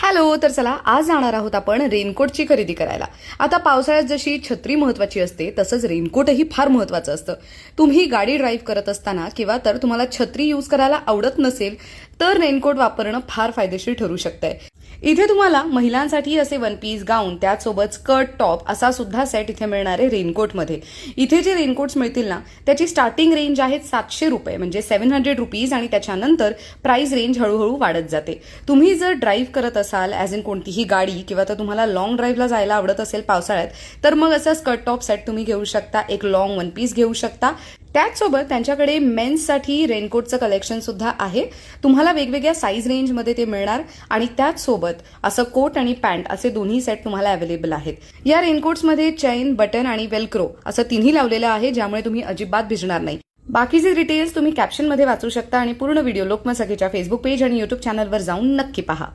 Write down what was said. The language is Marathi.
हॅलो. तर चला आज जाणार आहोत आपण रेनकोटची खरेदी करायला. आता पावसाळ्यात जशी छत्री महत्त्वाची असते तसंच रेनकोटही फार महत्त्वाचं असतं. तुम्ही गाडी ड्राईव्ह करत असताना किंवा तर तुम्हाला छत्री यूज करायला आवडत नसेल तर रेनकोट वापरणं फार फायदेशीर ठरू शकतंय. इथे तुम्हाला महिलांसाठी असे वन पीस गाऊन त्याचसोबत स्कर्ट टॉप असा सुद्धा सेट इथे मिळणार आहे रेनकोटमध्ये. इथे जे रेनकोट्स मिळतील ना त्याची स्टार्टिंग रेंज आहे 700 रुपये म्हणजे 700 रुपीज आणि त्याच्यानंतर प्राइस रेंज हळूहळू वाढत जाते. तुम्ही जर ड्राईव्ह करत असाल ॲज इन कोणतीही गाडी किंवा तर तुम्हाला लॉंग ड्राईव्हला जायला आवडत असेल पावसाळ्यात तर मग असं स्कर्ट टॉप सेट तुम्ही घेऊ शकता, एक लॉंग वन पीस घेऊ शकता. त्याचसोबत त्यांच्याकडे मेन्ससाठी रेनकोटचं कलेक्शन सुद्धा आहे. तुम्हाला वेगवेगळ्या साईज रेंजमध्ये ते मिळणार आणि त्याचसोबत असं कोट आणि पॅन्ट असे दोन्ही सेट तुम्हाला अवेलेबल आहेत. या रेनकोट्समध्ये चैन, बटन आणि वेल्क्रो असं तिन्ही लावलेलं आहे ज्यामुळे तुम्ही अजिबात भिजणार नाही. बाकीचे डिटेल्स तुम्ही कॅप्शनमध्ये वाचू शकता आणि पूर्ण व्हिडिओ लोकमत सखीच्या फेसबुक पेज आणि यूट्यूब चॅनलवर जाऊन नक्की पहा.